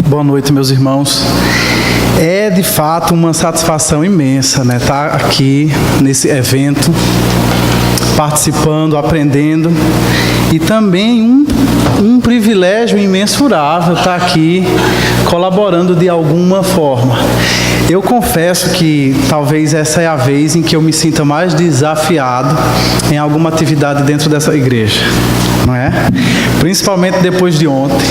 Boa noite, meus irmãos. É de fato uma satisfação imensa, né, estar aqui nesse evento, participando, aprendendo, e também um privilégio imensurável estar aqui colaborando de alguma forma. Eu confesso que talvez essa é a vez em que eu me sinta mais desafiado em alguma atividade dentro dessa igreja, não é? Principalmente depois de ontem,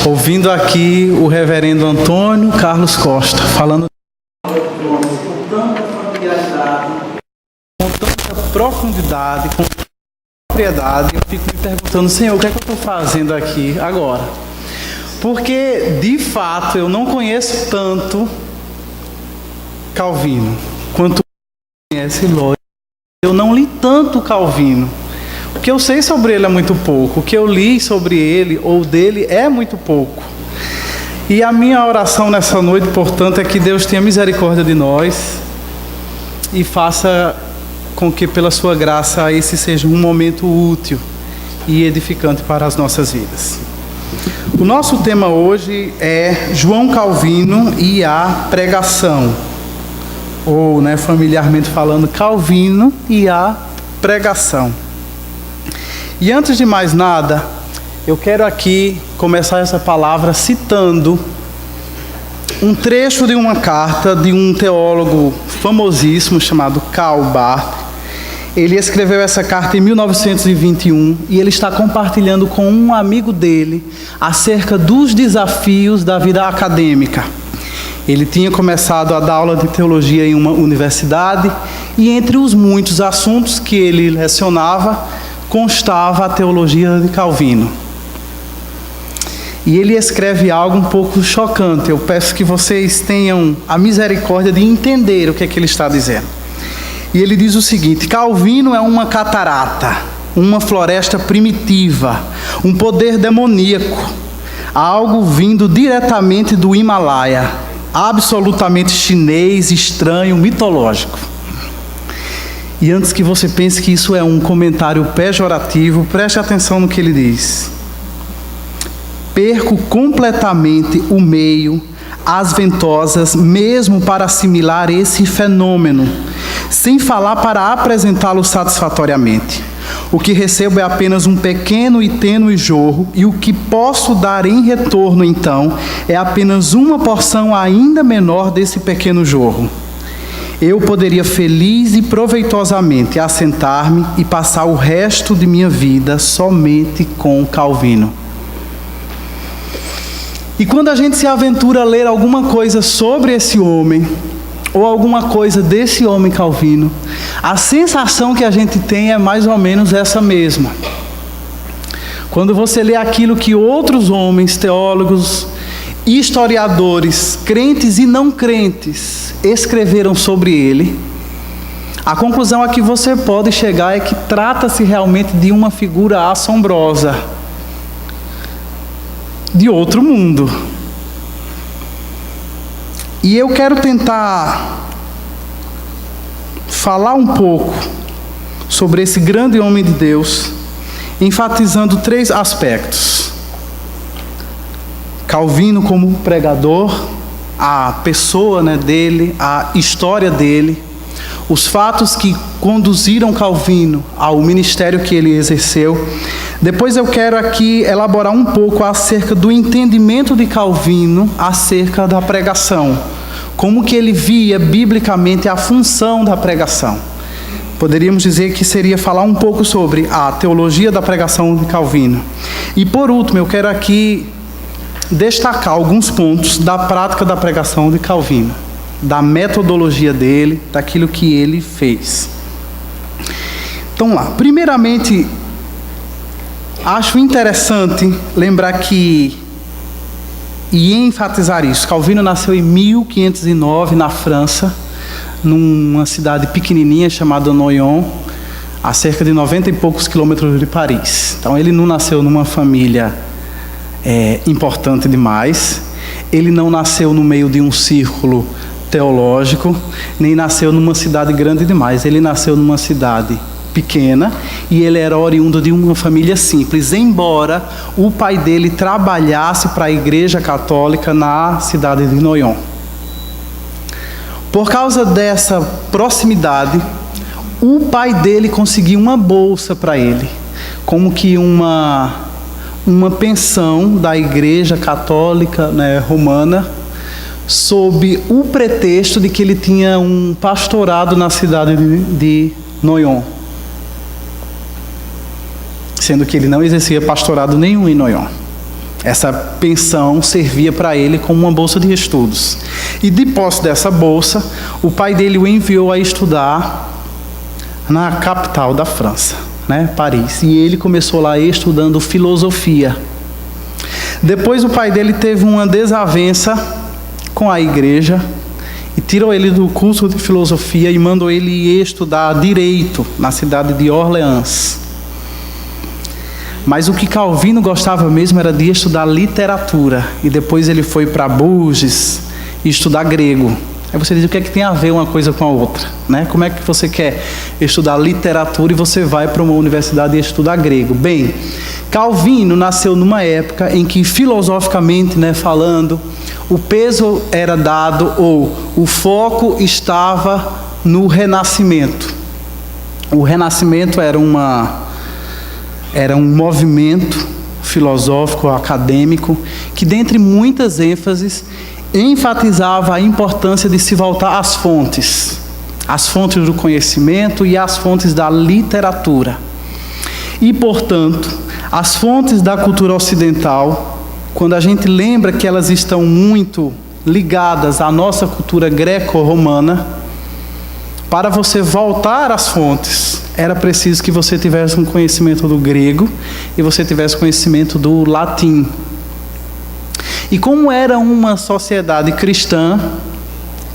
ouvindo aqui o reverendo Antônio Carlos Costa falando com tanta familiaridade, com tanta profundidade, com tanta propriedade. Eu fico me perguntando, Senhor, o que é que eu estou fazendo aqui agora? Porque, de fato, eu não conheço tanto Calvino quanto conhece Lógico. Eu não li tanto Calvino. O que eu sei sobre ele é muito pouco. O que eu li sobre ele ou dele é muito pouco. E a minha oração nessa noite, portanto, é que Deus tenha misericórdia de nós e faça com que, pela sua graça, esse seja um momento útil e edificante para as nossas vidas. O nosso tema hoje é João Calvino e a pregação. Ou, familiarmente falando, Calvino e a pregação. E antes de mais nada, eu quero aqui começar essa palavra citando um trecho de uma carta de um teólogo famosíssimo chamado Karl Barth. Ele escreveu essa carta em 1921 e ele está compartilhando com um amigo dele acerca dos desafios da vida acadêmica. Ele tinha começado a dar aula de teologia em uma universidade e entre os muitos assuntos que ele lecionava, constava a teologia de Calvino. E ele escreve algo um pouco chocante. Eu peço que vocês tenham a misericórdia de entender o que é que ele está dizendo. E ele diz o seguinte: Calvino é uma catarata, uma floresta primitiva, um poder demoníaco, algo vindo diretamente do Himalaia, absolutamente chinês, estranho, mitológico. E antes que você pense que isso é um comentário pejorativo, preste atenção no que ele diz. Perco completamente o meio, as ventosas, mesmo para assimilar esse fenômeno, sem falar para apresentá-lo satisfatoriamente. O que recebo é apenas um pequeno e tênue jorro, e o que posso dar em retorno, então, é apenas uma porção ainda menor desse pequeno jorro. Eu poderia feliz e proveitosamente assentar-me e passar o resto de minha vida somente com Calvino. E quando a gente se aventura a ler alguma coisa sobre esse homem, ou alguma coisa desse homem Calvino, a sensação que a gente tem é mais ou menos essa mesma. Quando você lê aquilo que outros homens, teólogos, historiadores, crentes e não crentes, escreveram sobre ele, a conclusão a que você pode chegar é que trata-se realmente de uma figura assombrosa, de outro mundo. E eu quero tentar falar um pouco sobre esse grande homem de Deus, enfatizando 3 aspectos. Calvino como pregador, a pessoa dele, a história dele, os fatos que conduziram Calvino ao ministério que ele exerceu. Depois eu quero aqui elaborar um pouco acerca do entendimento de Calvino acerca da pregação. Como que ele via biblicamente a função da pregação. Poderíamos dizer que seria falar um pouco sobre a teologia da pregação de Calvino. E por último, eu quero aqui destacar alguns pontos da prática da pregação de Calvino, da metodologia dele, daquilo que ele fez. Então lá, primeiramente, acho interessante lembrar que, e enfatizar isso, Calvino nasceu em 1509 na França, numa cidade pequenininha chamada Noyon, a cerca de 90 e poucos quilômetros de Paris. Então ele não nasceu numa família importante demais, ele não nasceu no meio de um círculo teológico, nem nasceu numa cidade grande demais, ele nasceu numa cidade pequena, e ele era oriundo de uma família simples, embora o pai dele trabalhasse para a Igreja Católica na cidade de Noyon. Por causa dessa proximidade, o pai dele conseguiu uma bolsa para ele, como que uma pensão da Igreja Católica, né, romana, sob o pretexto de que ele tinha um pastorado na cidade de Noyon, sendo que ele não exercia pastorado nenhum em Noyon. Essa pensão servia para ele como uma bolsa de estudos. E de posse dessa bolsa, o pai dele o enviou a estudar na capital da França, né, Paris. E ele começou lá estudando filosofia. Depois o pai dele teve uma desavença com a igreja e tirou ele do curso de filosofia e mandou ele ir estudar direito na cidade de Orleans. Mas o que Calvino gostava mesmo era de estudar literatura, e depois ele foi para Bourges estudar grego. Aí você diz, o que é que tem a ver uma coisa com a outra, né? Como é que você quer estudar literatura e você vai para uma universidade e estudar grego? Bem, Calvino nasceu numa época em que, filosoficamente, né, falando, o peso era dado, ou o foco estava no Renascimento. O Renascimento era um movimento filosófico, acadêmico, que, dentre muitas ênfases, enfatizava a importância de se voltar às fontes do conhecimento e às fontes da literatura. E, portanto, as fontes da cultura ocidental, quando a gente lembra que elas estão muito ligadas à nossa cultura greco-romana, para você voltar às fontes, era preciso que você tivesse um conhecimento do grego e você tivesse conhecimento do latim. E como era uma sociedade cristã,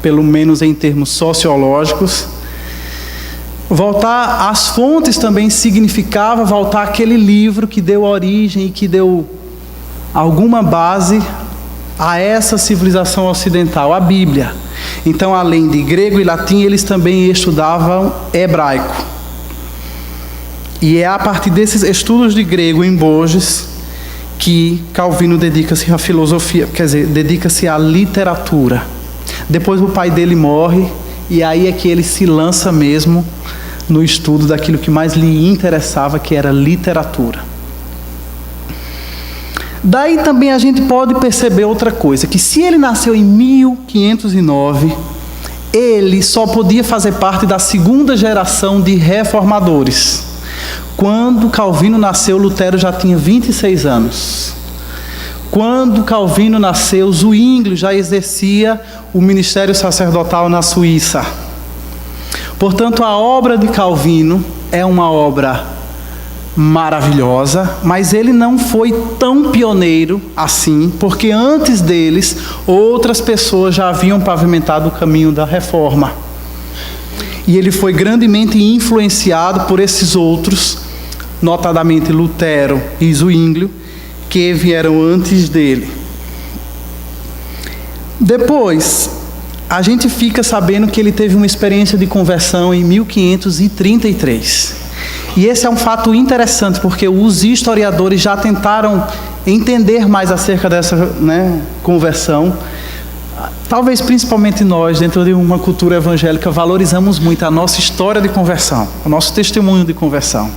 pelo menos em termos sociológicos, voltar às fontes também significava voltar àquele livro que deu origem e que deu alguma base a essa civilização ocidental, a Bíblia. Então, além de grego e latim, eles também estudavam hebraico. E é a partir desses estudos de grego em Bourges que Calvino dedica-se à filosofia, quer dizer, dedica-se à literatura. Depois o pai dele morre, e aí é que ele se lança mesmo no estudo daquilo que mais lhe interessava, que era literatura. Daí também a gente pode perceber outra coisa, que se ele nasceu em 1509, ele só podia fazer parte da segunda geração de reformadores. Quando Calvino nasceu, Lutero já tinha 26 anos. Quando Calvino nasceu, Zwinglio já exercia o ministério sacerdotal na Suíça. Portanto, a obra de Calvino é uma obra maravilhosa, mas ele não foi tão pioneiro assim, porque antes deles, outras pessoas já haviam pavimentado o caminho da reforma. E ele foi grandemente influenciado por esses outros, notadamente Lutero e Zwinglio, que vieram antes dele. Depois, a gente fica sabendo que ele teve uma experiência de conversão em 1533. E esse é um fato interessante, porque os historiadores já tentaram entender mais acerca dessa, né, conversão. Talvez principalmente nós, dentro de uma cultura evangélica, valorizamos muito a nossa história de conversão, o nosso testemunho de conversão.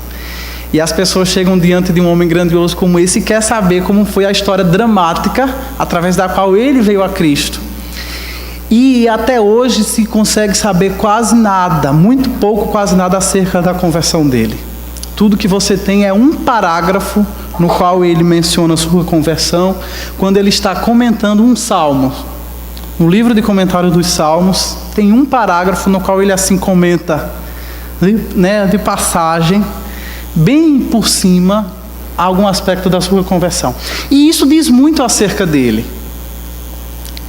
E as pessoas chegam diante de um homem grandioso como esse e quer saber como foi a história dramática através da qual ele veio a Cristo. E até hoje se consegue saber quase nada, muito pouco, quase nada acerca da conversão dele. Tudo que você tem é um parágrafo no qual ele menciona a sua conversão, quando ele está comentando um salmo. No livro de comentário dos Salmos, tem um parágrafo no qual ele assim comenta, né, de passagem, bem por cima, algum aspecto da sua conversão. E isso diz muito acerca dele.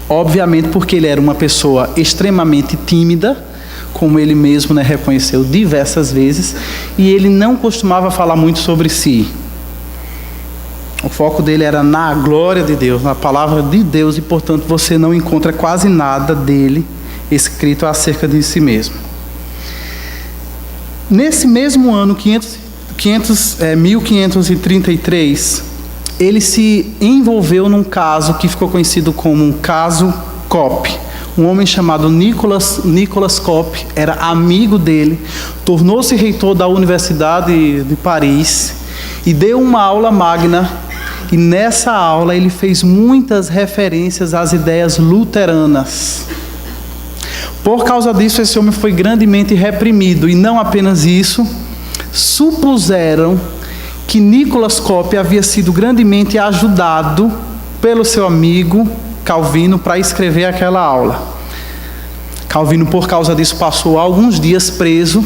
Obviamente porque ele era uma pessoa extremamente tímida, como ele mesmo, né, reconheceu diversas vezes, e ele não costumava falar muito sobre si. O foco dele era na glória de Deus, na palavra de Deus, e portanto você não encontra quase nada dele escrito acerca de si mesmo. Nesse mesmo ano, 1533, ele se envolveu num caso que ficou conhecido como um caso Cop. Um homem chamado Nicolas Cop era amigo dele, tornou-se reitor da Universidade de Paris e deu uma aula magna. E nessa aula ele fez muitas referências às ideias luteranas. Por causa disso, esse homem foi grandemente reprimido. E não apenas isso, supuseram que Nicolas Cop havia sido grandemente ajudado pelo seu amigo Calvino para escrever aquela aula. Calvino, por causa disso, passou alguns dias preso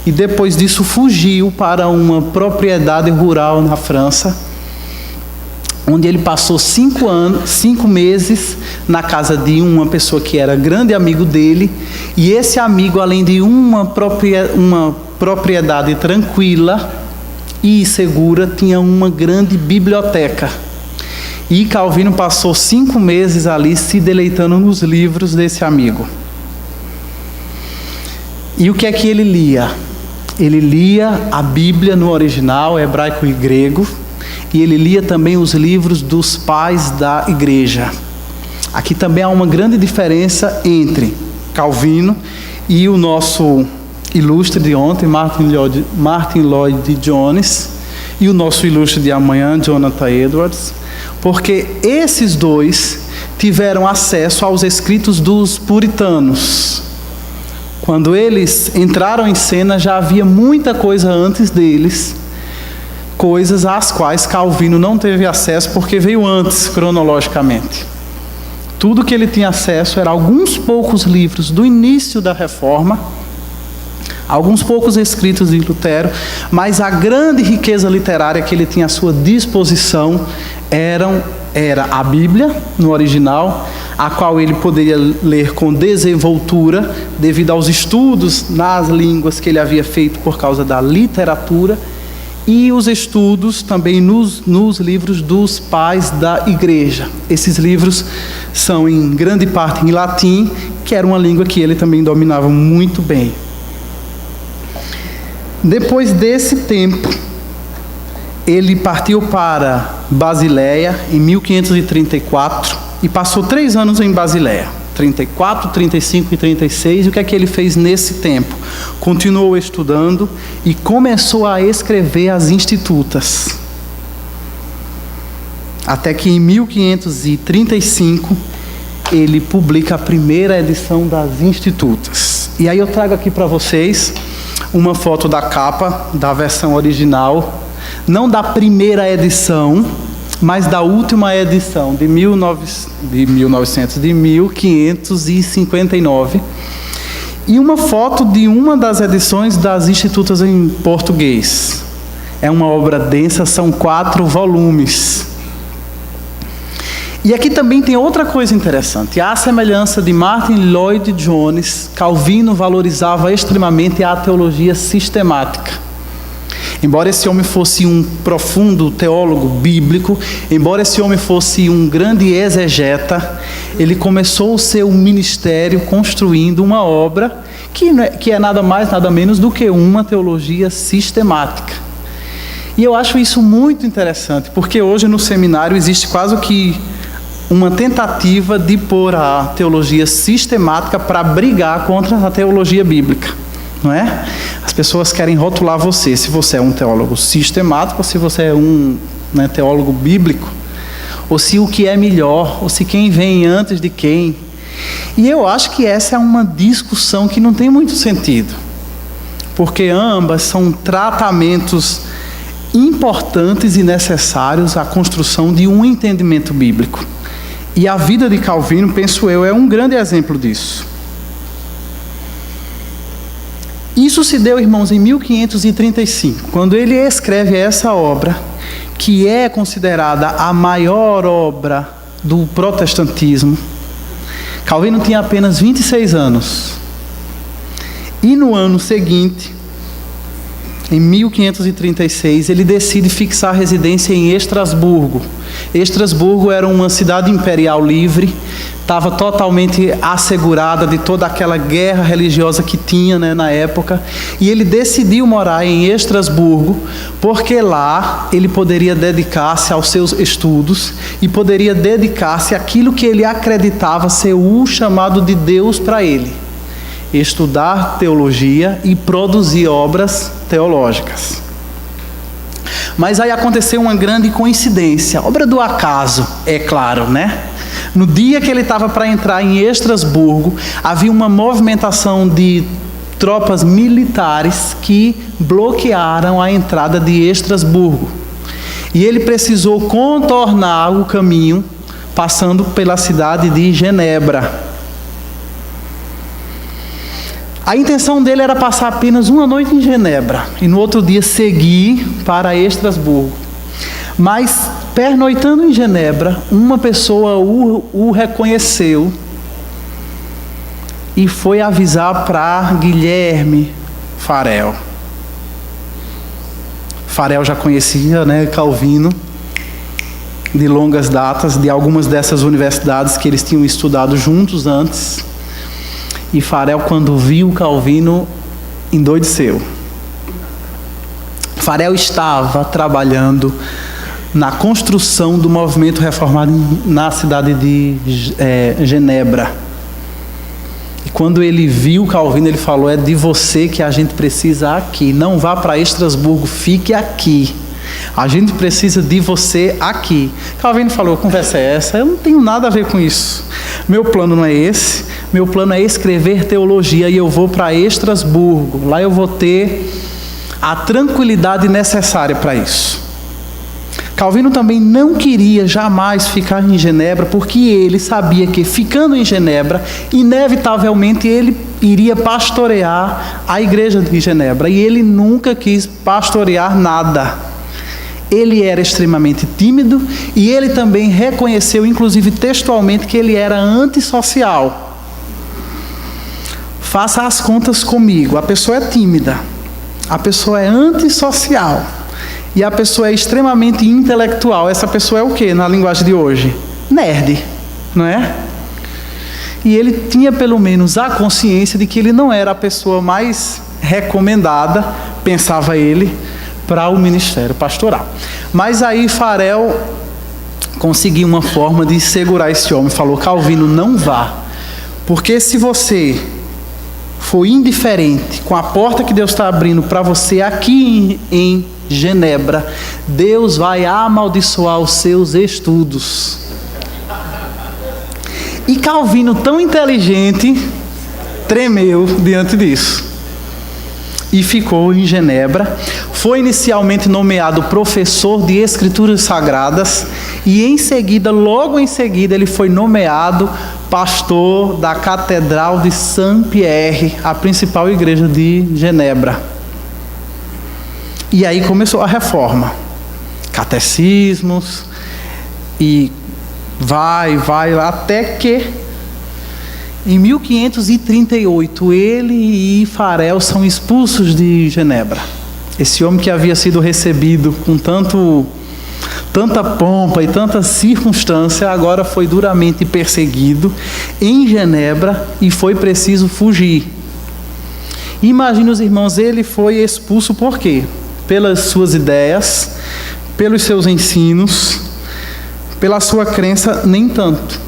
e depois disso fugiu para uma propriedade rural na França, onde ele passou 5 meses na casa de uma pessoa que era grande amigo dele, e esse amigo, além de uma propriedade tranquila e segura, tinha uma grande biblioteca. E Calvino passou 5 meses ali se deleitando nos livros desse amigo. E o que é que ele lia? Ele lia a Bíblia no original, hebraico e grego, e ele lia também os livros dos pais da igreja. Aqui também há uma grande diferença entre Calvino e o nosso ilustre de ontem, Martyn Lloyd-Jones, e o nosso ilustre de amanhã, Jonathan Edwards, porque esses dois tiveram acesso aos escritos dos puritanos. Quando eles entraram em cena, já havia muita coisa antes deles, coisas às quais Calvino não teve acesso porque veio antes, cronologicamente. Tudo que ele tinha acesso era alguns poucos livros do início da Reforma, alguns poucos escritos de Lutero, mas a grande riqueza literária que ele tinha à sua disposição era a Bíblia, no original, a qual ele poderia ler com desenvoltura, devido aos estudos nas línguas que ele havia feito por causa da literatura, e os estudos também nos livros dos pais da igreja. Esses livros são em grande parte em latim, que era uma língua que ele também dominava muito bem. Depois desse tempo, ele partiu para Basileia em 1534 e passou 3 anos em Basileia, 34, 35 e 36. E o que é que ele fez nesse tempo? Continuou estudando e começou a escrever as Institutas. Até que em 1535 ele publica a primeira edição das Institutas. E aí eu trago aqui para vocês uma foto da capa da versão original, não da primeira edição, mas da última edição, de 1559, e uma foto de uma das edições das Institutas em português. É uma obra densa, são 4 volumes. E aqui também tem outra coisa interessante. À semelhança de Martyn Lloyd-Jones, Calvino valorizava extremamente a teologia sistemática. Embora esse homem fosse um profundo teólogo bíblico, embora esse homem fosse um grande exegeta, ele começou o seu ministério construindo uma obra que é nada mais, nada menos do que uma teologia sistemática. E eu acho isso muito interessante, porque hoje no seminário existe quase que uma tentativa de pôr a teologia sistemática para brigar contra a teologia bíblica, não é? As pessoas querem rotular você, se você é um teólogo sistemático, ou se você é um teólogo bíblico, ou se o que é melhor, ou se quem vem antes de quem. E eu acho que essa é uma discussão que não tem muito sentido, porque ambas são tratamentos importantes e necessários à construção de um entendimento bíblico. E a vida de Calvino, penso eu, é um grande exemplo disso. Isso se deu, irmãos, em 1535, quando ele escreve essa obra, que é considerada a maior obra do protestantismo. Calvino tinha apenas 26 anos. E no ano seguinte, em 1536, ele decide fixar residência em Estrasburgo. Estrasburgo era uma cidade imperial livre, estava totalmente assegurada de toda aquela guerra religiosa que tinha, né, na época, e ele decidiu morar em Estrasburgo, porque lá ele poderia dedicar-se aos seus estudos e poderia dedicar-se àquilo que ele acreditava ser o chamado de Deus para ele: estudar teologia e produzir obras teológicas. Mas aí aconteceu uma grande coincidência, obra do acaso, é claro, né? No dia que ele estava para entrar em Estrasburgo, havia uma movimentação de tropas militares que bloquearam a entrada de Estrasburgo. E ele precisou contornar o caminho, passando pela cidade de Genebra. A intenção dele era passar apenas uma noite em Genebra e no outro dia seguir para Estrasburgo. Mas, pernoitando em Genebra, uma pessoa o reconheceu e foi avisar para Guilherme Farel. Farel já conhecia, né, Calvino de longas datas, de algumas dessas universidades que eles tinham estudado juntos antes. E Farel, quando viu Calvino, endoideceu. Farel estava trabalhando na construção do movimento reformado na cidade de Genebra. E quando ele viu Calvino, ele falou: é de você que a gente precisa aqui. Não vá para Estrasburgo, fique aqui. A gente precisa de você aqui. Calvino falou: a conversa é essa? Eu não tenho nada a ver com isso. Meu plano não é esse. Meu plano é escrever teologia e eu vou para Estrasburgo. Lá eu vou ter a tranquilidade necessária para isso. Calvino também não queria jamais ficar em Genebra, porque ele sabia que, ficando em Genebra, inevitavelmente ele iria pastorear a igreja de Genebra. E ele nunca quis pastorear nada. Ele era extremamente tímido e ele também reconheceu, inclusive textualmente, que ele era antissocial. Faça as contas comigo. A pessoa é tímida, a pessoa é antissocial e a pessoa é extremamente intelectual. Essa pessoa é o quê na linguagem de hoje? Nerd, não é? E ele tinha pelo menos a consciência de que ele não era a pessoa mais recomendada, pensava ele, para o ministério pastoral. Mas aí Farel conseguiu uma forma de segurar esse homem. Falou: Calvino, não vá, porque se você for indiferente com a porta que Deus está abrindo para você aqui em Genebra, Deus vai amaldiçoar os seus estudos. E Calvino, tão inteligente, tremeu diante disso e ficou em Genebra. Foi inicialmente nomeado professor de Escrituras Sagradas e em seguida, logo em seguida, ele foi nomeado pastor da Catedral de Saint-Pierre, a principal igreja de Genebra. E aí começou a reforma. Catecismos e vai, até que em 1538 ele e Farel são expulsos de Genebra. Esse homem que havia sido recebido com tanta pompa e tanta circunstância, agora foi duramente perseguido em Genebra e foi preciso fugir. Imagine os irmãos, ele foi expulso por quê? Pelas suas ideias, pelos seus ensinos, pela sua crença, nem tanto.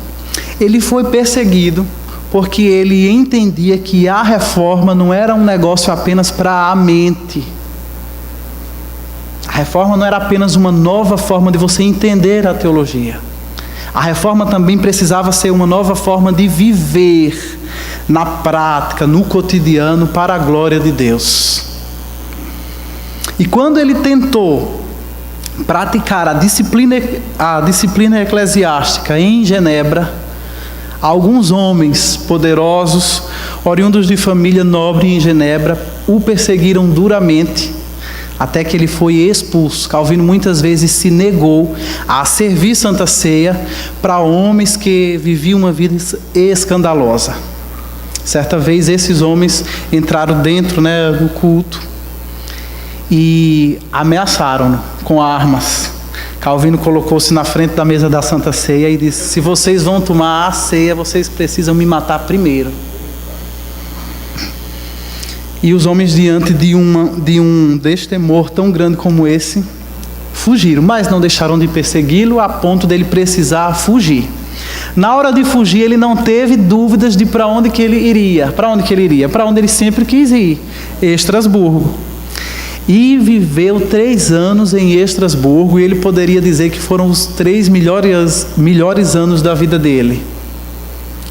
Ele foi perseguido porque ele entendia que a reforma não era um negócio apenas para a mente. A reforma não era apenas uma nova forma de você entender a teologia. A reforma também precisava ser uma nova forma de viver na prática, no cotidiano, para a glória de Deus. E quando ele tentou praticar a disciplina eclesiástica em Genebra, alguns homens poderosos, oriundos de família nobre em Genebra, o perseguiram duramente, até que ele foi expulso. Calvino muitas vezes se negou a servir Santa Ceia para homens que viviam uma vida escandalosa. Certa vez esses homens entraram dentro, do culto e ameaçaram-no com armas. Calvino colocou-se na frente da mesa da Santa Ceia e disse: se vocês vão tomar a ceia, vocês precisam me matar primeiro. E os homens, diante de um destemor tão grande como esse, fugiram, mas não deixaram de persegui-lo a ponto dele precisar fugir. Na hora de fugir, ele não teve dúvidas de para onde que ele iria. Para onde que ele iria? Para onde ele sempre quis ir, Estrasburgo. E viveu 3 anos em Estrasburgo, e ele poderia dizer que foram os 3 melhores anos da vida dele.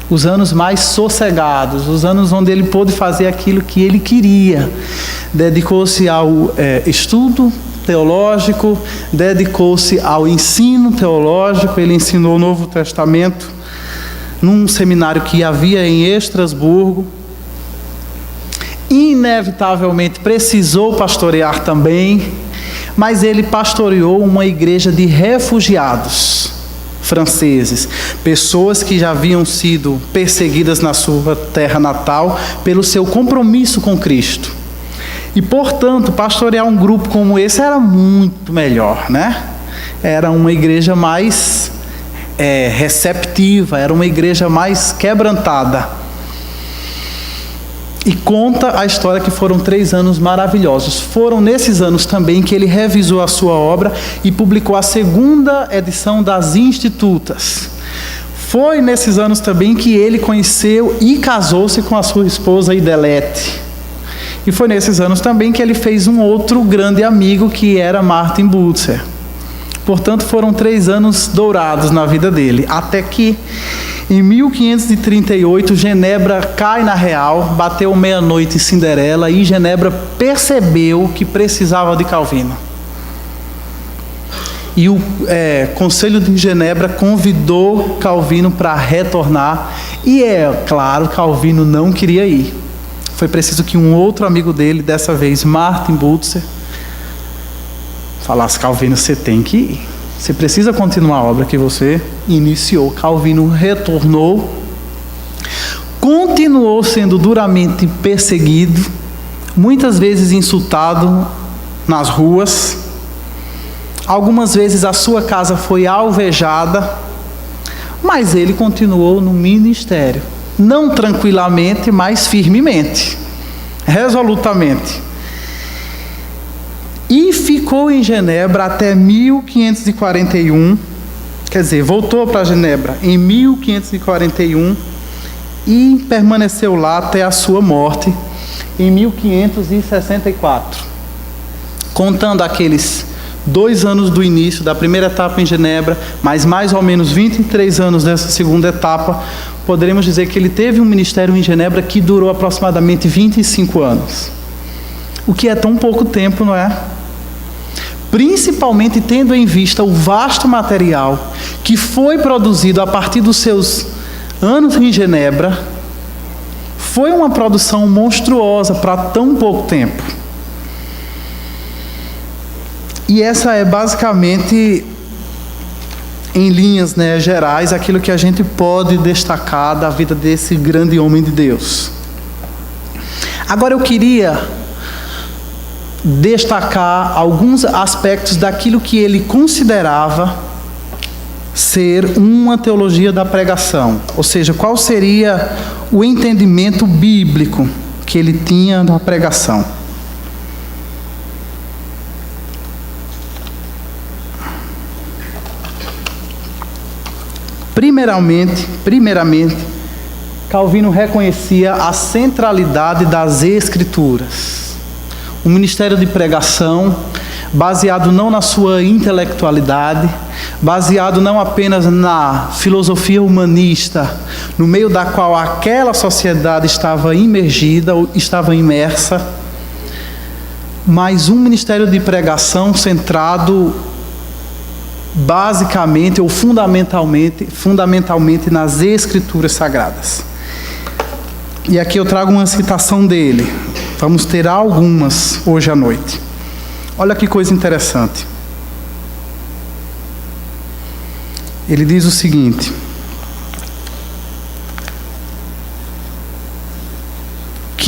Os anos mais sossegados, os anos onde ele pôde fazer aquilo que ele queria. Dedicou-se ao estudo teológico, dedicou-se ao ensino teológico, ele ensinou o Novo Testamento num seminário que havia em Estrasburgo. Inevitavelmente precisou pastorear também, mas ele pastoreou uma igreja de refugiados franceses, pessoas que já haviam sido perseguidas na sua terra natal pelo seu compromisso com Cristo. E, portanto, pastorear um grupo como esse era muito melhor, né? Era uma igreja mais receptiva, era uma igreja mais quebrantada. E conta a história que foram 3 anos maravilhosos. Foram nesses anos também que ele revisou a sua obra e publicou a 2ª edição das Institutas. Foi nesses anos também que ele conheceu e casou-se com a sua esposa Idelete. E foi nesses anos também que ele fez um outro grande amigo, que era Martin Butzer. Portanto, foram 3 anos dourados na vida dele, até que em 1538, Genebra cai na real, bateu meia-noite em Cinderela, e Genebra percebeu que precisava de Calvino. E o Conselho de Genebra convidou Calvino para retornar, e claro, Calvino não queria ir. Foi preciso que um outro amigo dele, dessa vez Martin Butzer, falasse: Calvino, você tem que ir. Você precisa continuar a obra que você iniciou. Calvino retornou, continuou sendo duramente perseguido, muitas vezes insultado nas ruas. Algumas vezes a sua casa foi alvejada, mas ele continuou no ministério. Não tranquilamente, mas firmemente, resolutamente. E ficou em Genebra até 1541, quer dizer, voltou para Genebra em 1541 e permaneceu lá até a sua morte em 1564. Contando aqueles 2 anos do início da primeira etapa em Genebra, mais ou menos 23 anos dessa segunda etapa, poderemos dizer que ele teve um ministério em Genebra que durou aproximadamente 25 anos. O que é tão pouco tempo, não é? Principalmente tendo em vista o vasto material que foi produzido a partir dos seus anos em Genebra. Foi uma produção monstruosa para tão pouco tempo. E essa é basicamente, em linhas gerais, aquilo que a gente pode destacar da vida desse grande homem de Deus. Agora eu queria destacar alguns aspectos daquilo que ele considerava ser uma teologia da pregação, ou seja, qual seria o entendimento bíblico que ele tinha da pregação. Primeiramente, Calvino reconhecia a centralidade das Escrituras. Um ministério de pregação baseado não na sua intelectualidade, baseado não apenas na filosofia humanista, no meio da qual aquela sociedade estava imergida ou estava imersa, mas um ministério de pregação centrado basicamente ou fundamentalmente nas Escrituras Sagradas. E aqui eu trago uma citação dele. Vamos ter algumas hoje à noite. Olha que coisa interessante. Ele diz o seguinte: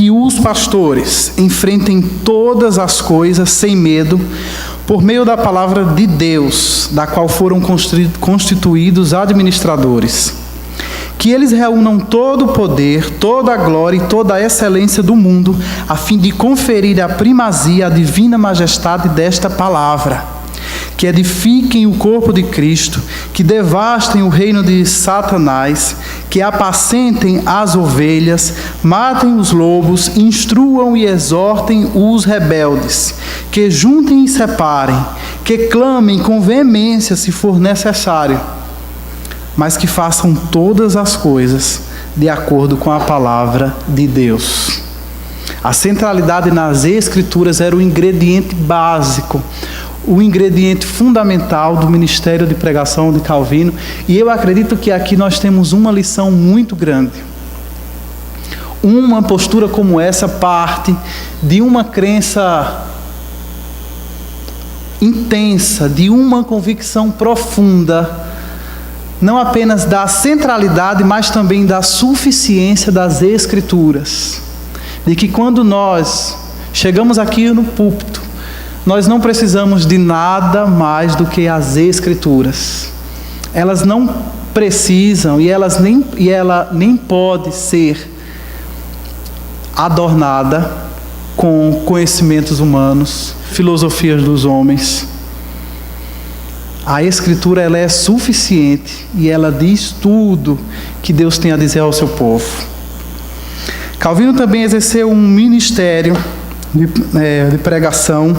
que os pastores enfrentem todas as coisas sem medo, por meio da palavra de Deus, da qual foram constituídos administradores. Que eles reúnam todo o poder, toda a glória e toda a excelência do mundo, a fim de conferir a primazia, a divina majestade desta palavra. Que edifiquem o corpo de Cristo, que devastem o reino de Satanás, que apacentem as ovelhas, matem os lobos, instruam e exortem os rebeldes, que juntem e separem, que clamem com veemência se for necessário, mas que façam todas as coisas de acordo com a palavra de Deus. A centralidade nas Escrituras era o ingrediente básico, o ingrediente fundamental do ministério de pregação de Calvino, e eu acredito que aqui nós temos uma lição muito grande. Uma postura como essa parte de uma crença intensa, de uma convicção profunda, não apenas da centralidade, mas também da suficiência das Escrituras. De que quando nós chegamos aqui no púlpito, nós não precisamos de nada mais do que as Escrituras. Elas não precisam e ela nem pode ser adornada com conhecimentos humanos, filosofias dos homens. A Escritura, ela é suficiente e ela diz tudo que Deus tem a dizer ao seu povo. Calvino também exerceu um ministério de pregação,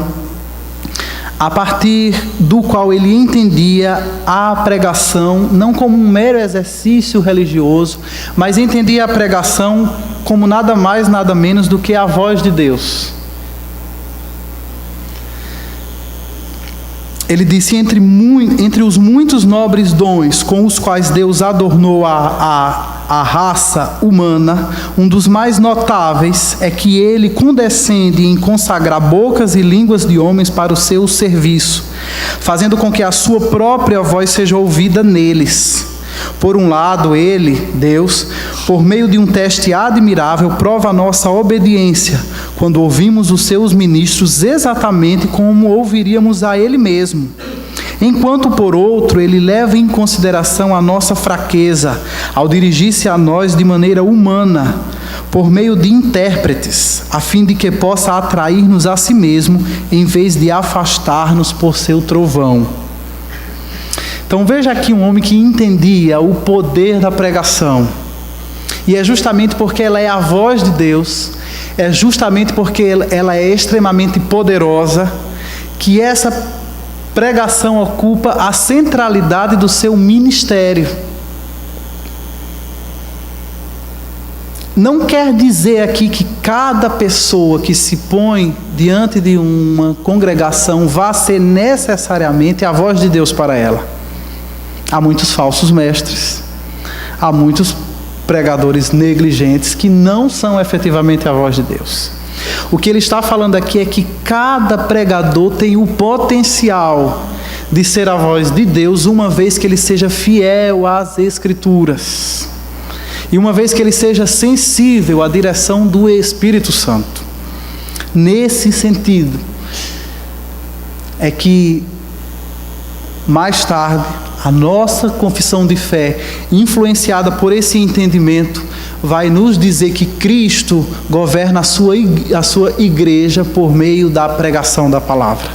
a partir do qual ele entendia a pregação não como um mero exercício religioso, mas entendia a pregação como nada mais, nada menos do que a voz de Deus. Ele disse, entre os muitos nobres dons com os quais Deus adornou a raça humana, um dos mais notáveis é que ele condescende em consagrar bocas e línguas de homens para o seu serviço, fazendo com que a sua própria voz seja ouvida neles. Por um lado, ele, Deus, por meio de um teste admirável, prova a nossa obediência, quando ouvimos os seus ministros exatamente como ouviríamos a ele mesmo. Enquanto, por outro, ele leva em consideração a nossa fraqueza, ao dirigir-se a nós de maneira humana, por meio de intérpretes, a fim de que possa atrair-nos a si mesmo, em vez de afastar-nos por seu trovão. Então veja aqui um homem que entendia o poder da pregação. E é justamente porque ela é a voz de Deus, é justamente porque ela é extremamente poderosa, que essa pregação ocupa a centralidade do seu ministério. Não quer dizer aqui que cada pessoa que se põe diante de uma congregação vá ser necessariamente a voz de Deus para ela. Há muitos falsos mestres, há muitos pregadores negligentes que não são efetivamente a voz de Deus. O que ele está falando aqui é que cada pregador tem o potencial de ser a voz de Deus, uma vez que ele seja fiel às Escrituras e uma vez que ele seja sensível à direção do Espírito Santo. Nesse sentido é que mais tarde a nossa confissão de fé, influenciada por esse entendimento, vai nos dizer que Cristo governa a sua igreja por meio da pregação da palavra.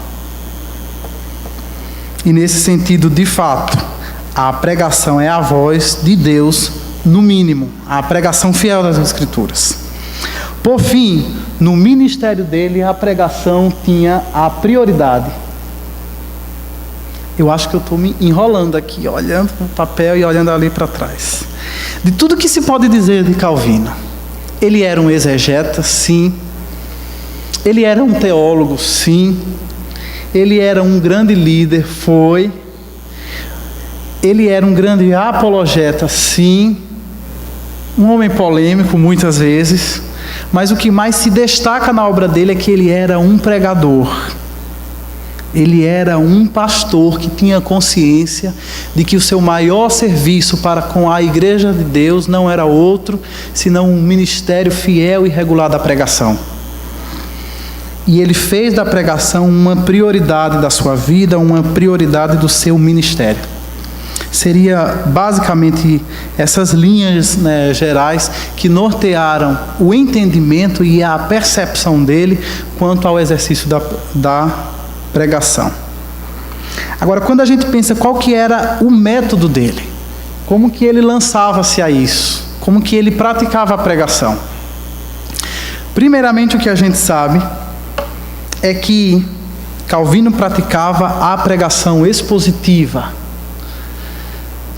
E nesse sentido, de fato, a pregação é a voz de Deus, no mínimo, a pregação fiel das Escrituras. Por fim, no ministério dele, a pregação tinha a prioridade. Eu acho que eu estou me enrolando aqui, olhando para o papel e olhando ali para trás. De tudo que se pode dizer de Calvino, ele era um exegeta, sim. Ele era um teólogo, sim. Ele era um grande líder, foi. Ele era um grande apologeta, sim. Um homem polêmico, muitas vezes. Mas o que mais se destaca na obra dele é que ele era um pregador. Ele era um pastor que tinha consciência de que o seu maior serviço para com a igreja de Deus não era outro, senão um ministério fiel e regular da pregação. E ele fez da pregação uma prioridade da sua vida, uma prioridade do seu ministério. Seria basicamente essas linhas, né, gerais que nortearam o entendimento e a percepção dele quanto ao exercício da pregação. Agora, quando a gente pensa qual que era o método dele, como que ele lançava-se a isso, como que ele praticava a pregação. Primeiramente, o que a gente sabe é que Calvino praticava a pregação expositiva.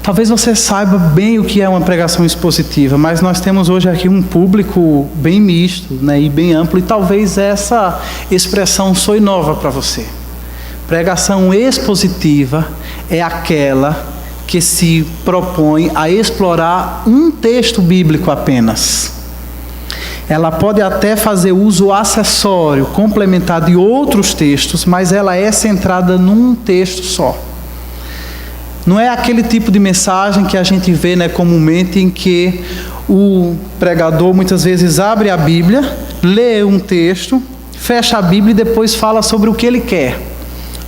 Talvez você saiba bem o que é uma pregação expositiva, mas nós temos hoje aqui um público bem misto, né, e bem amplo, e talvez essa expressão soe nova para você. Pregação expositiva é aquela que se propõe a explorar um texto bíblico apenas. Ela pode até fazer uso acessório, complementar de outros textos, mas ela é centrada num texto só. Não é aquele tipo de mensagem que a gente vê, né, comumente, em que o pregador muitas vezes abre a Bíblia, lê um texto, fecha a Bíblia e depois fala sobre o que ele quer.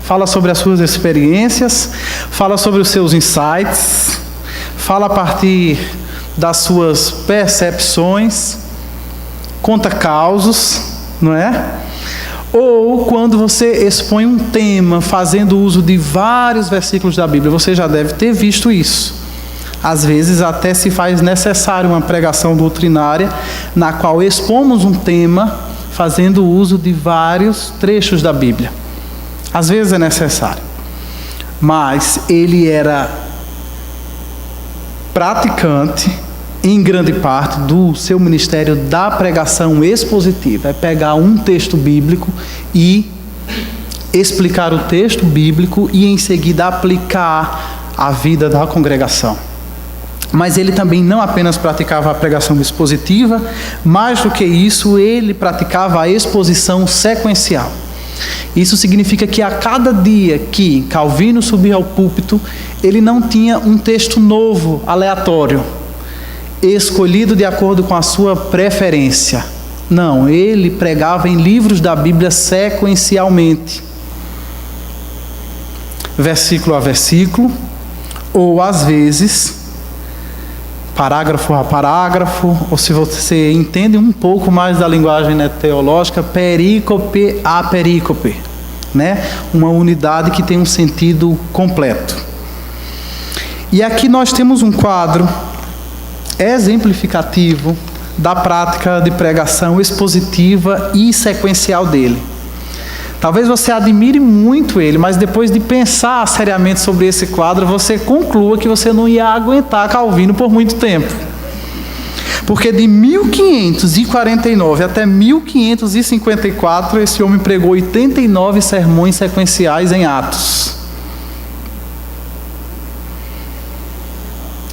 Fala sobre as suas experiências, fala sobre os seus insights, fala a partir das suas percepções, conta causos, não é? Ou quando você expõe um tema fazendo uso de vários versículos da Bíblia, você já deve ter visto isso. Às vezes até se faz necessário uma pregação doutrinária na qual expomos um tema fazendo uso de vários trechos da Bíblia. Às vezes é necessário. Mas ele era praticante, em grande parte, do seu ministério da pregação expositiva. É pegar um texto bíblico e explicar o texto bíblico e em seguida aplicar à vida da congregação. Mas ele também não apenas praticava a pregação expositiva, mais do que isso, ele praticava a exposição sequencial. Isso significa que a cada dia que Calvino subia ao púlpito, ele não tinha um texto novo, aleatório, escolhido de acordo com a sua preferência. Não, ele pregava em livros da Bíblia sequencialmente, versículo a versículo, ou às vezes parágrafo a parágrafo, ou se você entende um pouco mais da linguagem, né, teológica, perícope a perícope, né? Uma unidade que tem um sentido completo. E aqui nós temos um quadro exemplificativo da prática de pregação expositiva e sequencial dele. Talvez você admire muito ele, mas depois de pensar seriamente sobre esse quadro, você conclua que você não ia aguentar Calvino por muito tempo. Porque de 1549 até 1554, esse homem pregou 89 sermões sequenciais em Atos.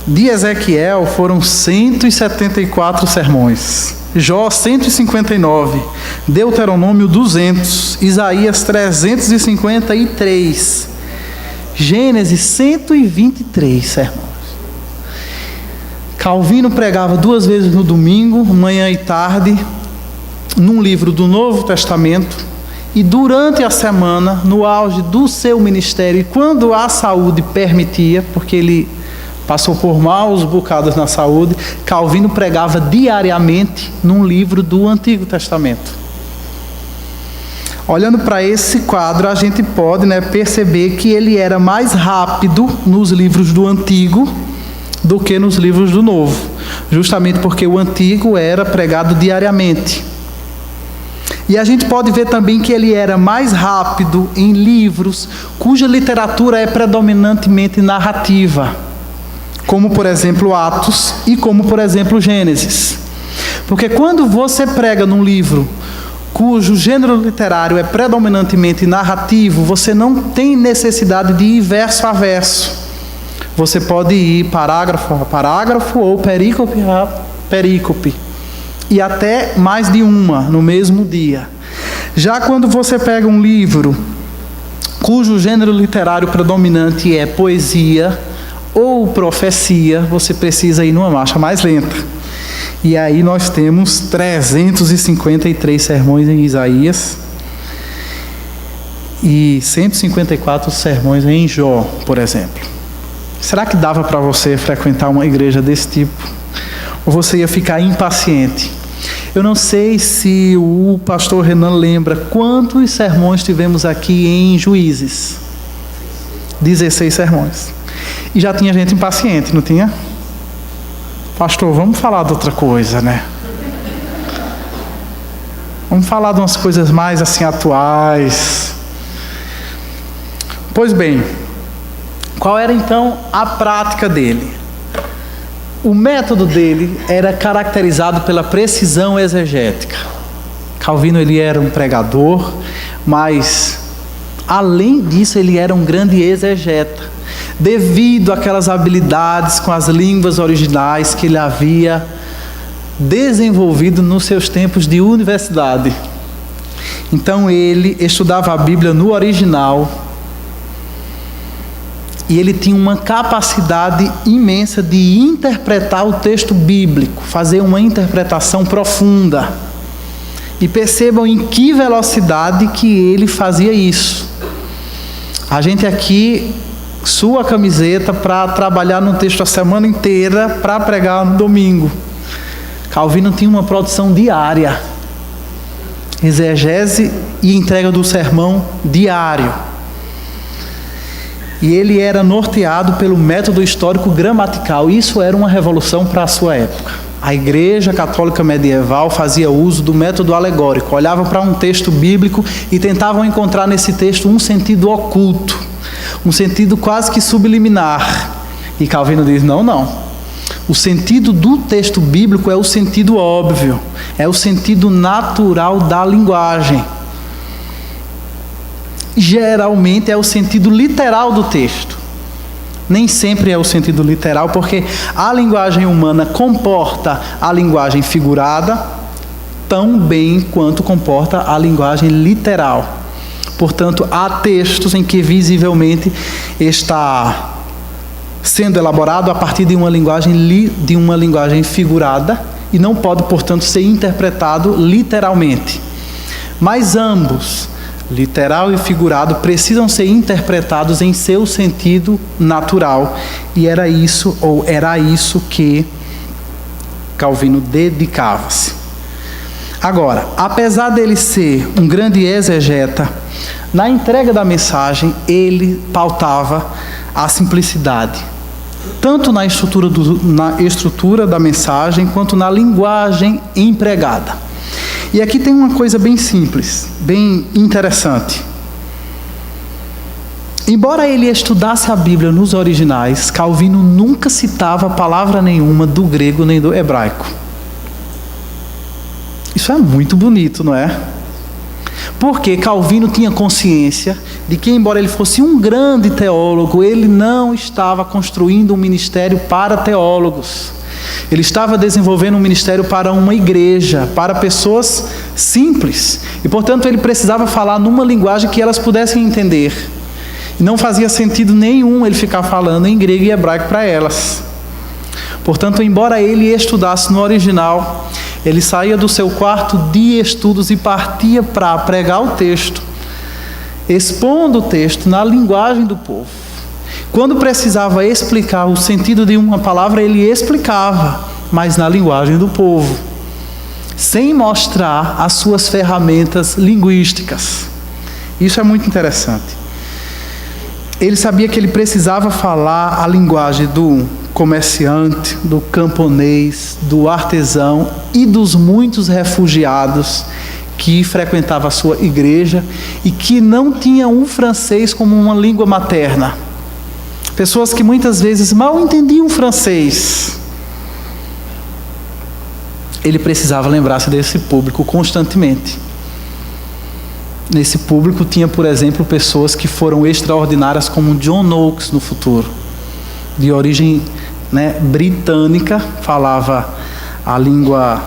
De Ezequiel foram 174 sermões. Jó 159, Deuteronômio 200, Isaías 353, Gênesis 123 sermões. Calvino pregava 2 vezes no domingo, manhã e tarde, num livro do Novo Testamento, e durante a semana, no auge do seu ministério, e quando a saúde permitia, porque ele passou por maus bocados na saúde, Calvino pregava diariamente num livro do Antigo Testamento. Olhando para esse quadro, a gente pode, né, perceber que ele era mais rápido nos livros do Antigo do que nos livros do Novo, justamente porque o Antigo era pregado diariamente. E a gente pode ver também que ele era mais rápido em livros cuja literatura é predominantemente narrativa, como por exemplo Atos e como por exemplo Gênesis. Porque quando você prega num livro cujo gênero literário é predominantemente narrativo, você não tem necessidade de ir verso a verso. Você pode ir parágrafo a parágrafo ou perícope a perícope, e até mais de uma no mesmo dia. Já quando você pega um livro cujo gênero literário predominante é poesia ou profecia, você precisa ir numa marcha mais lenta. E aí nós temos 353 sermões em Isaías, e 154 sermões em Jó, por exemplo. Será que dava para você frequentar uma igreja desse tipo? Ou você ia ficar impaciente? Eu não sei se o pastor Renan lembra quantos sermões tivemos aqui em Juízes. 16 sermões. E já tinha gente impaciente, não tinha? Pastor, vamos falar de outra coisa, né? Vamos falar de umas coisas mais assim atuais. Pois bem, qual era então a prática dele? O método dele era caracterizado pela precisão exegética. Calvino, ele era um pregador, mas além disso ele era um grande exegeta, devido àquelas habilidades com as línguas originais que ele havia desenvolvido nos seus tempos de universidade. Então ele estudava a Bíblia no original e ele tinha uma capacidade imensa de interpretar o texto bíblico, fazer uma interpretação profunda. E percebam em que velocidade que ele fazia isso. A gente aqui sua camiseta para trabalhar no texto a semana inteira para pregar no domingo. Calvino tinha uma produção diária, exegese e entrega do sermão diário. E ele era norteado pelo método histórico gramatical. Isso era uma revolução para a sua época. A Igreja Católica Medieval fazia uso do método alegórico. Olhava para um texto bíblico e tentavam encontrar nesse texto um sentido oculto, um sentido quase que subliminar. E Calvino diz, não. O sentido do texto bíblico é o sentido óbvio, é o sentido natural da linguagem. Geralmente é o sentido literal do texto. Nem sempre é o sentido literal, porque a linguagem humana comporta a linguagem figurada tão bem quanto comporta a linguagem literal. Portanto, há textos em que visivelmente está sendo elaborado a partir de uma linguagem figurada e não pode, portanto, ser interpretado literalmente. Mas ambos, literal e figurado, precisam ser interpretados em seu sentido natural. E era isso que Calvino dedicava-se. Agora, apesar dele ser um grande exegeta, na entrega da mensagem ele pautava a simplicidade, tanto na estrutura da mensagem quanto na linguagem empregada. E aqui tem uma coisa bem simples, bem interessante. Embora ele estudasse a Bíblia nos originais, Calvino nunca citava palavra nenhuma do grego nem do hebraico. Isso é muito bonito, não é? Porque Calvino tinha consciência de que, embora ele fosse um grande teólogo, ele não estava construindo um ministério para teólogos. Ele estava desenvolvendo um ministério para uma igreja, para pessoas simples. E, portanto, ele precisava falar numa linguagem que elas pudessem entender. E não fazia sentido nenhum ele ficar falando em grego e hebraico para elas. Portanto, embora ele estudasse no original, ele saía do seu quarto de estudos e partia para pregar o texto, expondo o texto na linguagem do povo. Quando precisava explicar o sentido de uma palavra, ele explicava, mas na linguagem do povo, sem mostrar as suas ferramentas linguísticas. Isso é muito interessante. Ele sabia que ele precisava falar a linguagem do comerciante, do camponês, do artesão e dos muitos refugiados que frequentavam a sua igreja e que não tinham o francês como uma língua materna. Pessoas que muitas vezes mal entendiam francês. Ele precisava lembrar-se desse público constantemente. Nesse público tinha, por exemplo, pessoas que foram extraordinárias como John Knox no futuro, de origem britânica, falava a língua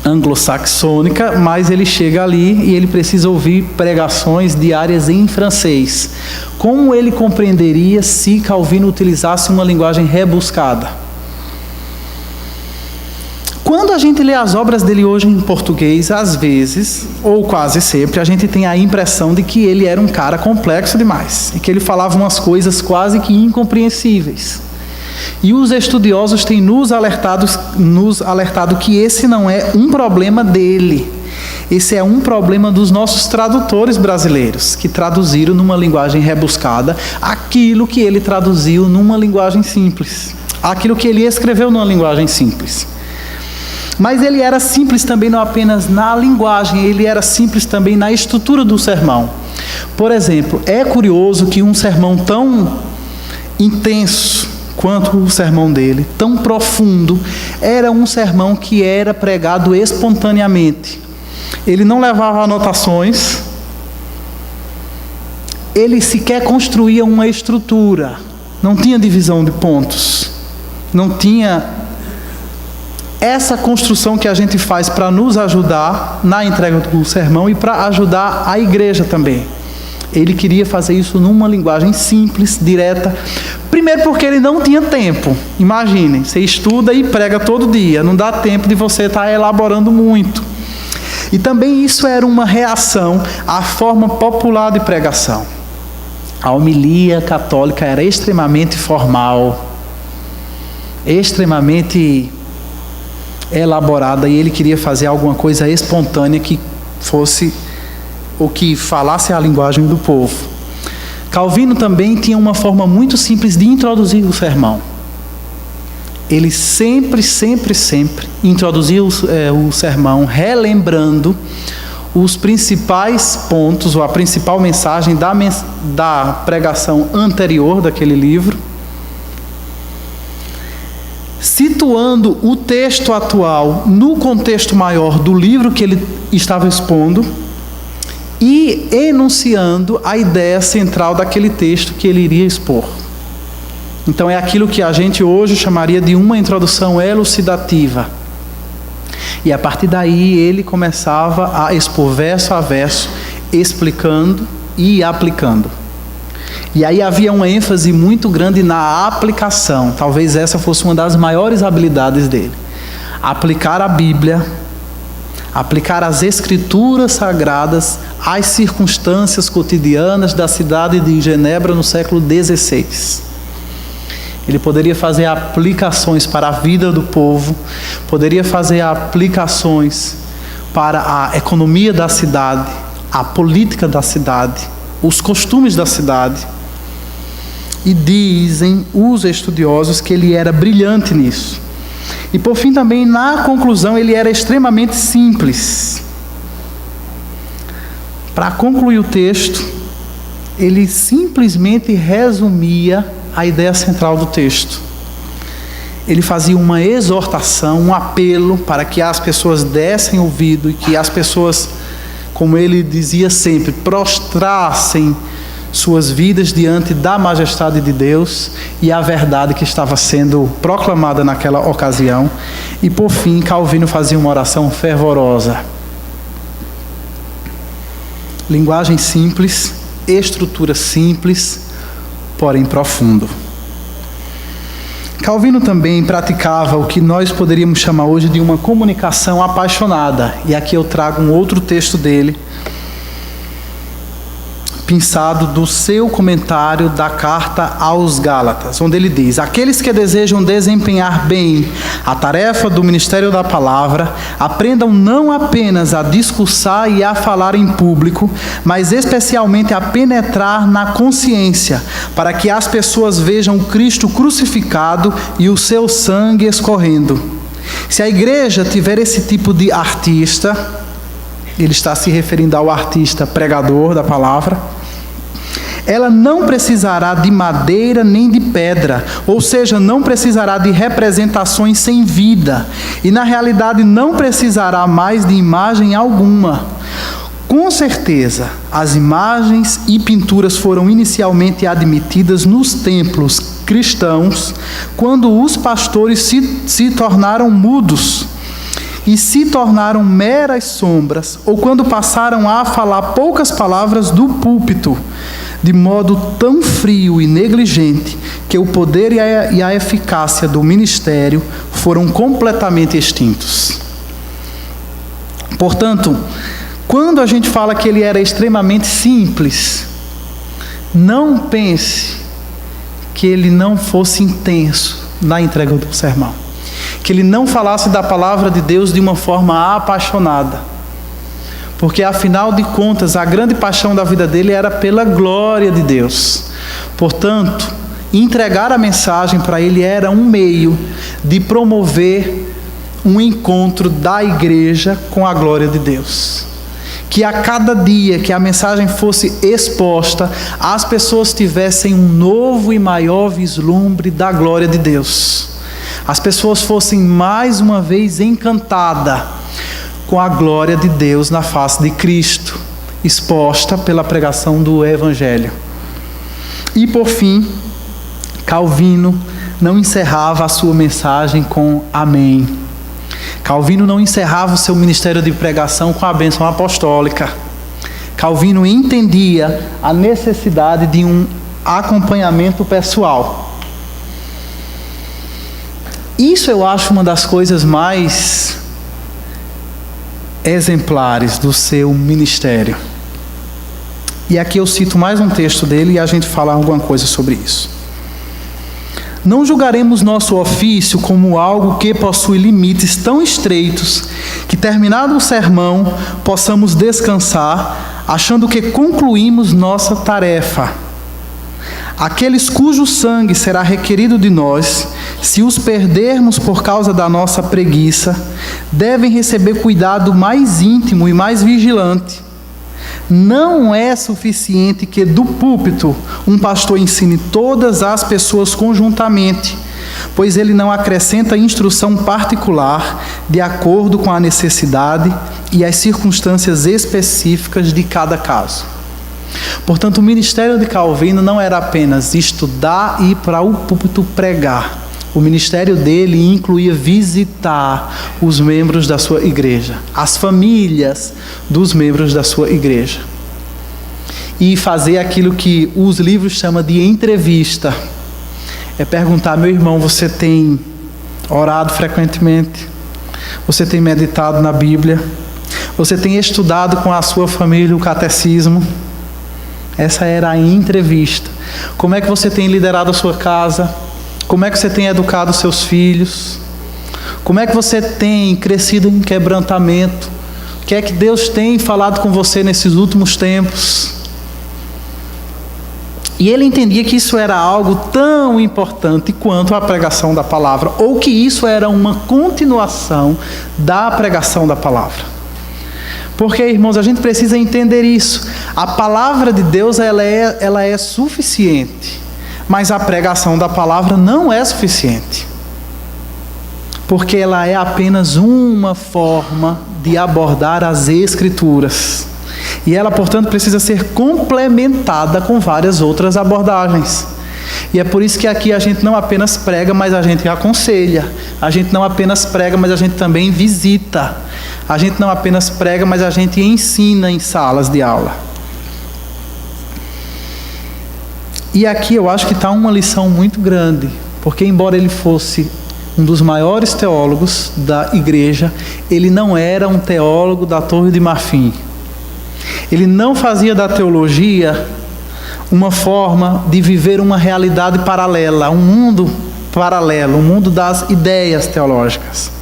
anglo-saxônica, mas ele chega ali e ele precisa ouvir pregações diárias em francês. Como ele compreenderia se Calvino utilizasse uma linguagem rebuscada? Quando a gente lê as obras dele hoje em português, às vezes, ou quase sempre, a gente tem a impressão de que ele era um cara complexo demais e que ele falava umas coisas quase que incompreensíveis. E os estudiosos têm nos alertado que esse não é um problema dele. Esse é um problema dos nossos tradutores brasileiros, que traduziram numa linguagem rebuscada aquilo que ele traduziu numa linguagem simples, aquilo que ele escreveu numa linguagem simples. Mas ele era simples também não apenas na linguagem, ele era simples também na estrutura do sermão. Por exemplo, é curioso que um sermão tão intenso quanto o sermão dele, tão profundo, era um sermão que era pregado espontaneamente. Ele não levava anotações, ele sequer construía uma estrutura, não tinha divisão de pontos, não tinha essa construção que a gente faz para nos ajudar na entrega do sermão e para ajudar a igreja também. Ele queria fazer isso numa linguagem simples, direta. Primeiro porque ele não tinha tempo. Imaginem, você estuda e prega todo dia, não dá tempo de você estar elaborando muito. E também isso era uma reação à forma popular de pregação. A homilia católica era extremamente formal, extremamente elaborada, e ele queria fazer alguma coisa espontânea que fosse o que falasse a linguagem do povo. Calvino também tinha uma forma muito simples de introduzir o sermão. Ele sempre introduzia o sermão relembrando os principais pontos, ou a principal mensagem da pregação anterior daquele livro, situando o texto atual no contexto maior do livro que ele estava expondo e enunciando a ideia central daquele texto que ele iria expor. Então é aquilo que a gente hoje chamaria de uma introdução elucidativa. E a partir daí ele começava a expor verso a verso, explicando e aplicando. E aí havia uma ênfase muito grande na aplicação. Talvez essa fosse uma das maiores habilidades dele. Aplicar a Bíblia, aplicar as Escrituras Sagradas às circunstâncias cotidianas da cidade de Genebra no século XVI. Ele poderia fazer aplicações para a vida do povo, poderia fazer aplicações para a economia da cidade, a política da cidade, os costumes da cidade. E dizem os estudiosos que ele era brilhante nisso. E por fim também, na conclusão, ele era extremamente simples. Para concluir o texto, ele simplesmente resumia a ideia central do texto. Ele fazia uma exortação, um apelo para que as pessoas dessem ouvido e que as pessoas, como ele dizia sempre, prostrassem suas vidas diante da majestade de Deus e a verdade que estava sendo proclamada naquela ocasião. E por fim, Calvino fazia uma oração fervorosa. Linguagem simples, estrutura simples, porém profundo. Calvino também praticava o que nós poderíamos chamar hoje de uma comunicação apaixonada. E aqui eu trago um outro texto dele, pensado do seu comentário da carta aos Gálatas, onde ele diz: aqueles que desejam desempenhar bem a tarefa do ministério da palavra, aprendam não apenas a discursar e a falar em público, mas especialmente a penetrar na consciência, para que as pessoas vejam Cristo crucificado e o seu sangue escorrendo. Se a igreja tiver esse tipo de artista, ele está se referindo ao artista pregador da palavra, ela não precisará de madeira nem de pedra, ou seja, não precisará de representações sem vida, e na realidade não precisará mais de imagem alguma. Com certeza, as imagens e pinturas foram inicialmente admitidas nos templos cristãos, quando os pastores se tornaram mudos e se tornaram meras sombras, ou quando passaram a falar poucas palavras do púlpito, de modo tão frio e negligente que o poder e a eficácia do ministério foram completamente extintos. Portanto, quando a gente fala que ele era extremamente simples, não pense que ele não fosse intenso na entrega do sermão, que ele não falasse da palavra de Deus de uma forma apaixonada, porque afinal de contas a grande paixão da vida dele era pela glória de Deus. Portanto, entregar a mensagem para ele era um meio de promover um encontro da igreja com a glória de Deus. Que a cada dia que a mensagem fosse exposta, as pessoas tivessem um novo e maior vislumbre da glória de Deus. As pessoas fossem mais uma vez encantadas com a glória de Deus na face de Cristo, exposta pela pregação do Evangelho. E por fim, Calvino não encerrava a sua mensagem com amém. Calvino não encerrava o seu ministério de pregação com a bênção apostólica. Calvino entendia a necessidade de um acompanhamento pessoal. Isso eu acho uma das coisas mais exemplares do seu ministério. E aqui eu cito mais um texto dele e a gente fala alguma coisa sobre isso. Não julgaremos nosso ofício como algo que possui limites tão estreitos que, terminado o sermão, possamos descansar, achando que concluímos nossa tarefa. Aqueles cujo sangue será requerido de nós, se os perdermos por causa da nossa preguiça, devem receber cuidado mais íntimo e mais vigilante. Não é suficiente que do púlpito um pastor ensine todas as pessoas conjuntamente, pois ele não acrescenta instrução particular de acordo com a necessidade e as circunstâncias específicas de cada caso. Portanto, o ministério de Calvino não era apenas estudar e ir para o púlpito pregar. O ministério dele incluía visitar os membros da sua igreja, as famílias dos membros da sua igreja, e fazer aquilo que os livros chamam de entrevista. É perguntar: meu irmão, você tem orado frequentemente? Você tem meditado na Bíblia? Você tem estudado com a sua família o catecismo? Essa era a entrevista. Como é que você tem liderado a sua casa? Como é que você tem educado os seus filhos? Como é que você tem crescido em quebrantamento? O que é que Deus tem falado com você nesses últimos tempos? E ele entendia que isso era algo tão importante quanto a pregação da palavra, ou que isso era uma continuação da pregação da palavra. Porque, irmãos, a gente precisa entender isso. A palavra de Deus ela é suficiente. Mas a pregação da palavra não é suficiente, porque ela é apenas uma forma de abordar as Escrituras. E ela, portanto, precisa ser complementada com várias outras abordagens. E é por isso que aqui a gente não apenas prega, mas a gente aconselha. A gente não apenas prega, mas a gente também visita. A gente não apenas prega, mas a gente ensina em salas de aula. E aqui eu acho que está uma lição muito grande, porque embora ele fosse um dos maiores teólogos da igreja, ele não era um teólogo da Torre de Marfim. Ele não fazia da teologia uma forma de viver uma realidade paralela, um mundo paralelo, um mundo das ideias teológicas.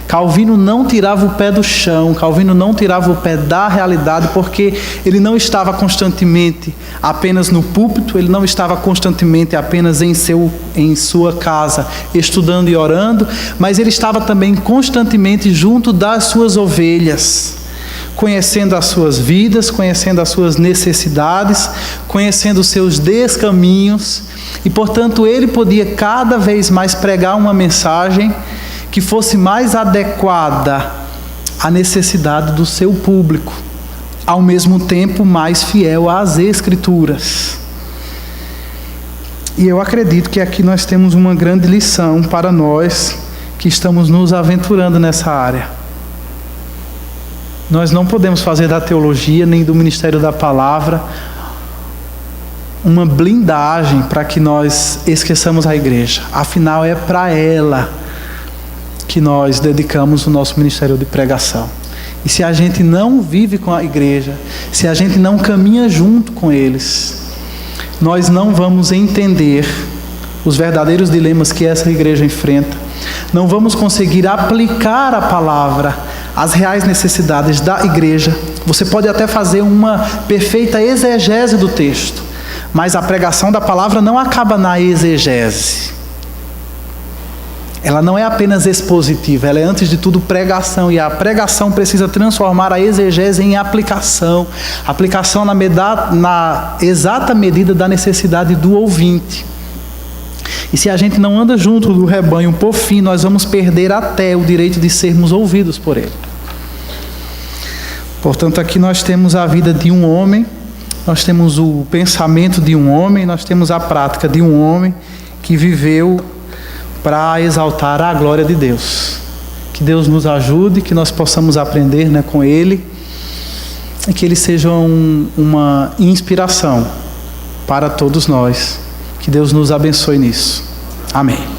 Calvino não tirava o pé do chão, Calvino não tirava o pé da realidade, porque ele não estava constantemente apenas no púlpito, ele não estava constantemente apenas em sua casa estudando e orando, mas ele estava também constantemente junto das suas ovelhas, conhecendo as suas vidas, conhecendo as suas necessidades, conhecendo os seus descaminhos, e portanto ele podia cada vez mais pregar uma mensagem que fosse mais adequada à necessidade do seu público, ao mesmo tempo mais fiel às Escrituras. E eu acredito que aqui nós temos uma grande lição para nós que estamos nos aventurando nessa área. Nós não podemos fazer da teologia nem do ministério da palavra uma blindagem para que nós esqueçamos a igreja. Afinal, é para ela que nós dedicamos o nosso ministério de pregação. E se a gente não vive com a igreja, se a gente não caminha junto com eles, nós não vamos entender os verdadeiros dilemas que essa igreja enfrenta. Não vamos conseguir aplicar a palavra às reais necessidades da igreja. Você pode até fazer uma perfeita exegese do texto, mas a pregação da palavra não acaba na exegese. Ela não é apenas expositiva, ela é antes de tudo pregação, e a pregação precisa transformar a exegese em aplicação. Aplicação na exata medida da necessidade do ouvinte. E se a gente não anda junto do rebanho, por fim, nós vamos perder até o direito de sermos ouvidos por ele. Portanto, aqui nós temos a vida de um homem, nós temos o pensamento de um homem, nós temos a prática de um homem que viveu para exaltar a glória de Deus. Que Deus nos ajude, que nós possamos aprender, né, com ele, e que ele seja uma inspiração para todos nós. Que Deus nos abençoe nisso. Amém.